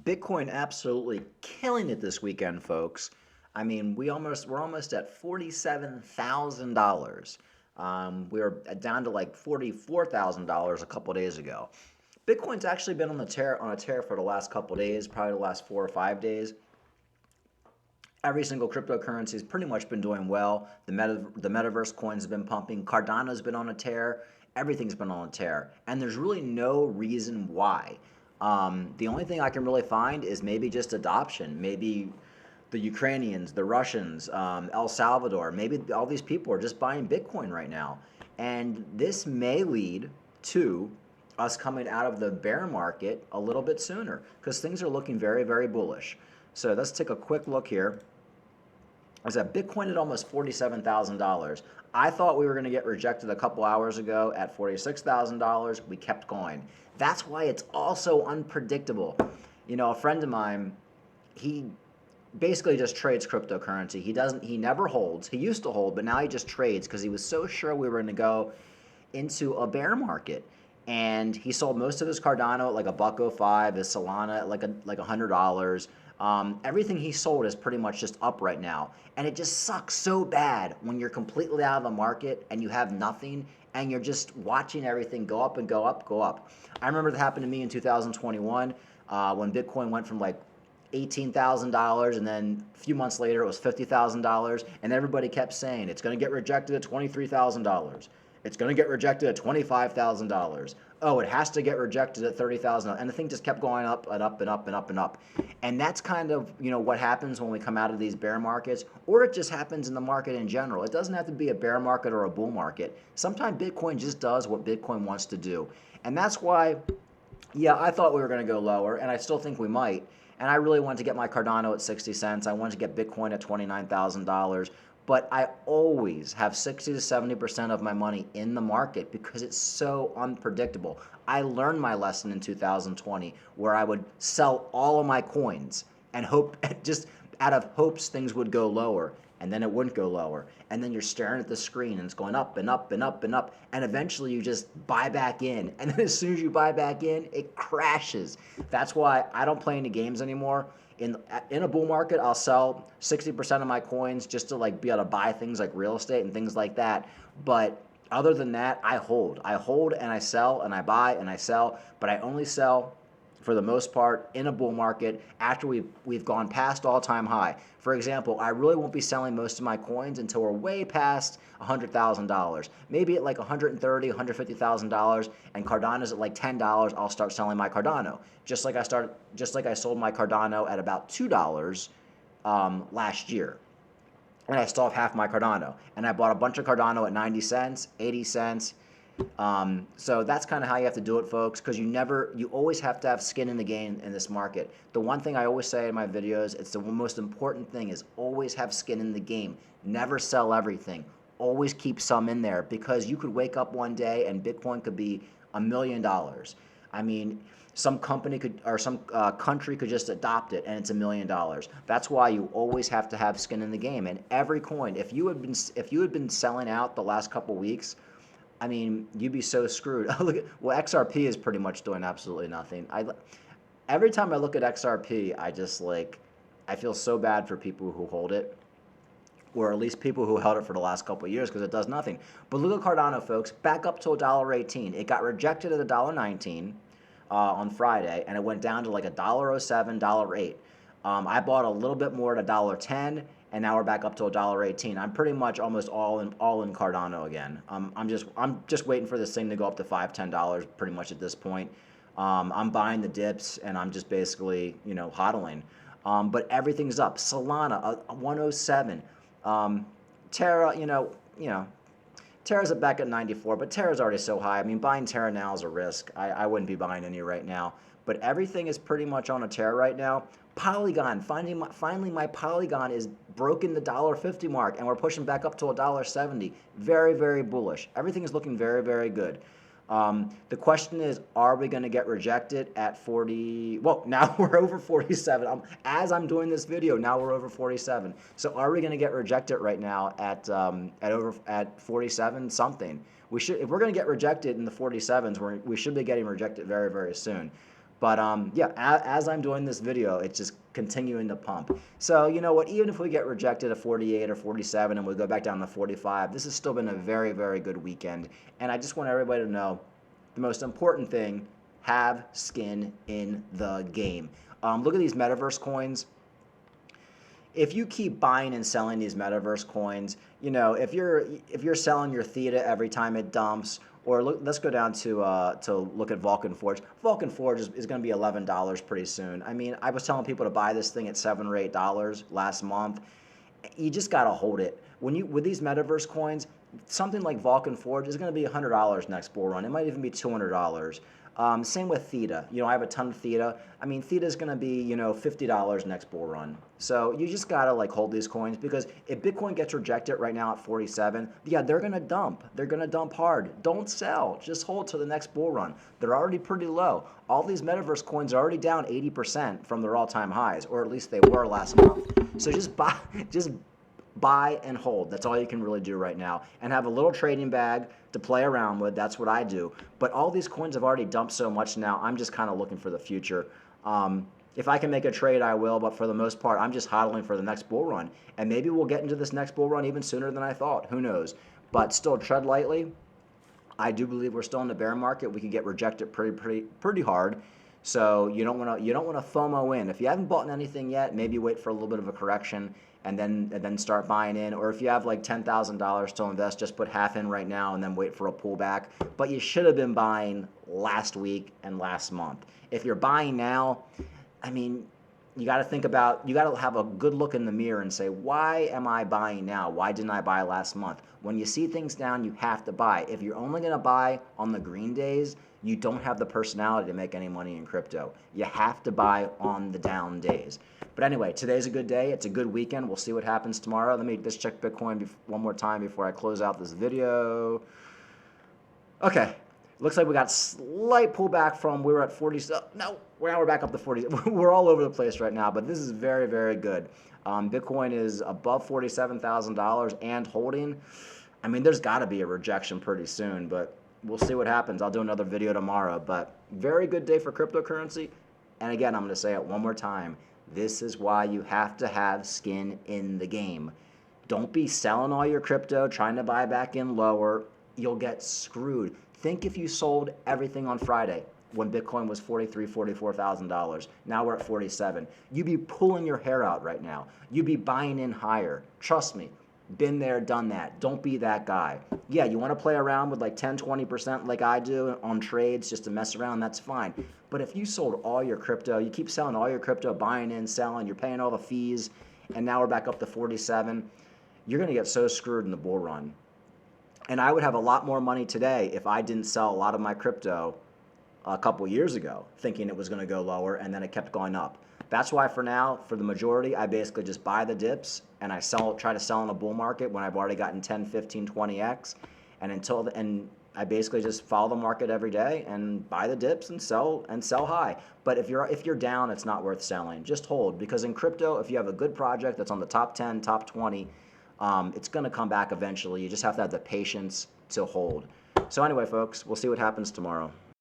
Bitcoin absolutely killing it this weekend, folks. I mean, we're almost at $47,000. We were down to like $44,000 a couple days ago. Bitcoin's actually been on a tear for the last couple days, probably the last 4 or 5 days. Every single cryptocurrency has pretty much been doing well. The Metaverse coins have been pumping. Cardano's been on a tear. Everything's been on a tear, and there's really no reason why. The only thing I can really find is maybe just adoption. Maybe the Ukrainians, the Russians, El Salvador, maybe all these people are just buying Bitcoin right now. And this may lead to us coming out of the bear market a little bit sooner because things are looking very, very bullish. So let's take a quick look here. I was at Bitcoin at almost $47,000. I thought we were going to get rejected a couple hours ago at $46,000. We kept going. That's why it's also unpredictable. You know, a friend of mine, he basically just trades cryptocurrency. He never holds. He used to hold, but now he just trades because he was so sure we were going to go into a bear market. And he sold most of his Cardano at like a buck 05, his Solana at like $100. Everything he sold is pretty much just up right now. And it just sucks so bad when you're completely out of the market and you have nothing and you're just watching everything go up and go up, go up. I remember that happened to me in 2021 when Bitcoin went from like $18,000 and then a few months later it was $50,000 and everybody kept saying it's going to get rejected at $23,000. It's going to get rejected at $25,000. Oh, it has to get rejected at $30,000. And the thing just kept going up and up and up and up and up. And that's kind of, what happens when we come out of these bear markets, or it just happens in the market in general. It doesn't have to be a bear market or a bull market. Sometimes Bitcoin just does what Bitcoin wants to do. And that's why, yeah, I thought we were going to go lower, and I still think we might. And I really wanted to get my Cardano at 60 cents. I wanted to get Bitcoin at $29,000. But I always have 60 to 70% of my money in the market because it's so unpredictable. I learned my lesson in 2020 where I would sell all of my coins and hope, just out of hopes things would go lower, and then it wouldn't go lower. And then you're staring at the screen and it's going up and up and up and up. And eventually you just buy back in. And then as soon as you buy back in, it crashes. That's why I don't play any games anymore. In a bull market, I'll sell 60% of my coins just to like be able to buy things like real estate and things like that. But other than that, I hold. I hold and I sell and I buy and I sell, but I only sell for the most part in a bull market after we've gone past all-time high. For example, I really won't be selling most of my coins until we're way past $100,000. Maybe at like $130,000, $150,000, and Cardano's at like $10, I'll start selling my Cardano. Just like I sold my Cardano at about $2 last year. And I still have half my Cardano. And I bought a bunch of Cardano at 90 cents, 80 cents. So that's kind of how you have to do it, folks, because you always have to have skin in the game in this market. The one thing I always say in my videos, it's the most important thing, is always have skin in the game. Never sell everything. Always keep some in there, because you could wake up one day and Bitcoin could be $1,000,000. I mean, some company could, or some country could just adopt it and it's $1,000,000. That's why you always have to have skin in the game. And every coin, if you had been selling out the last couple weeks, I mean, you'd be so screwed. Well, XRP is pretty much doing absolutely nothing. Every time I look at XRP, I feel so bad for people who hold it, or at least people who held it for the last couple of years, because it does nothing. But look at Cardano, folks, back up to $1.18. It got rejected at $1.19 on Friday, and it went down to like $1.07, $1.08. I bought a little bit more at $1.10, and now we're back up to $1.18. I'm pretty much almost all in Cardano again. I'm just waiting for this thing to go up to $5, $10 pretty much at this point. I'm buying the dips, and I'm just basically hodling. But everything's up. Solana 107. Terra, Terra's back at 94, but Terra's already so high. I mean, buying Terra now is a risk. I wouldn't be buying any right now. But everything is pretty much on a tear right now. Polygon, finally my Polygon is broken the $1.50 mark, and we're pushing back up to $1.70. Very, very bullish. Everything is looking very, very good. The question is, are we going to get rejected at 40? Well, now we're over 47. As I'm doing this video, now we're over 47. So are we going to get rejected right now at 47 something? If we're going to get rejected in the 47s, we should be getting rejected very, very soon. But yeah, as I'm doing this video, it's just continuing to pump. So you know what? Even if we get rejected at 48 or 47 and we go back down to 45, this has still been a very, very good weekend. And I just want everybody to know the most important thing: have skin in the game. Look at these Metaverse coins. If you keep buying and selling these Metaverse coins, you know, if you're selling your Theta every time it dumps, or look, let's go down to look at Vulcan Forge. Vulcan Forge is going to be $11 pretty soon. I mean, I was telling people to buy this thing at $7 or $8 last month. You just got to hold it. With these Metaverse coins, something like Vulcan Forge is going to be $100 next bull run. It might even be $200. Same with Theta. You know, I have a ton of Theta. I mean, Theta is going to be, you know, $50 next bull run. So you just got to like hold these coins, because if Bitcoin gets rejected right now at 47, yeah, they're going to dump. They're going to dump hard. Don't sell. Just hold to the next bull run. They're already pretty low. All these Metaverse coins are already down 80% from their all-time highs, or at least they were last month. So just buy and hold. That's all you can really do right now. And have a little trading bag to play around with. That's what I do. But all these coins have already dumped so much now, I'm just kind of looking for the future. If I can make a trade, I will. But for the most part, I'm just hodling for the next bull run. And maybe we'll get into this next bull run even sooner than I thought. Who knows? But still, tread lightly. I do believe we're still in the bear market. We could get rejected pretty hard. So you don't want to FOMO in. If you haven't bought anything yet, maybe wait for a little bit of a correction and then start buying in. Or if you have like $10,000 to invest, just put half in right now and then wait for a pullback. But you should have been buying last week and last month. If you're buying now, I mean, you got to have a good look in the mirror and say, why am I buying now? Why didn't I buy last month? When you see things down, you have to buy. If you're only going to buy on the green days, you don't have the personality to make any money in crypto. You have to buy on the down days. But anyway, today's a good day. It's a good weekend. We'll see what happens tomorrow. Let me just check Bitcoin one more time before I close out this video. Okay. Looks like we got slight pullback from, we were at 40. No, now we're back up to 40. We're all over the place right now, but this is very, very good. Bitcoin is above $47,000 and holding. I mean, there's got to be a rejection pretty soon, but we'll see what happens. I'll do another video tomorrow, but very good day for cryptocurrency. And again, I'm going to say it one more time. This is why you have to have skin in the game. Don't be selling all your crypto, trying to buy back in lower. You'll get screwed. Think if you sold everything on Friday when Bitcoin was $43,000, $44,000. Now we're at 47. You'd be pulling your hair out right now. You'd be buying in higher. Trust me. Been there, done that. Don't be that guy. Yeah, you want to play around with like 10, 20% like I do on trades just to mess around, that's fine. But if you sold all your crypto, you keep selling all your crypto, buying in, selling, you're paying all the fees, and now we're back up to 47, you're going to get so screwed in the bull run. And I would have a lot more money today if I didn't sell a lot of my crypto a couple years ago, thinking it was going to go lower, and then it kept going up. That's why for now, for the majority, I basically just buy the dips and I try to sell in a bull market when I've already gotten 10, 15, 20x. And I basically just follow the market every day and buy the dips and sell high. But if you're down, it's not worth selling. Just hold, because in crypto, if you have a good project that's on the top 10, top 20, it's going to come back eventually. You just have to have the patience to hold. So anyway, folks, we'll see what happens tomorrow.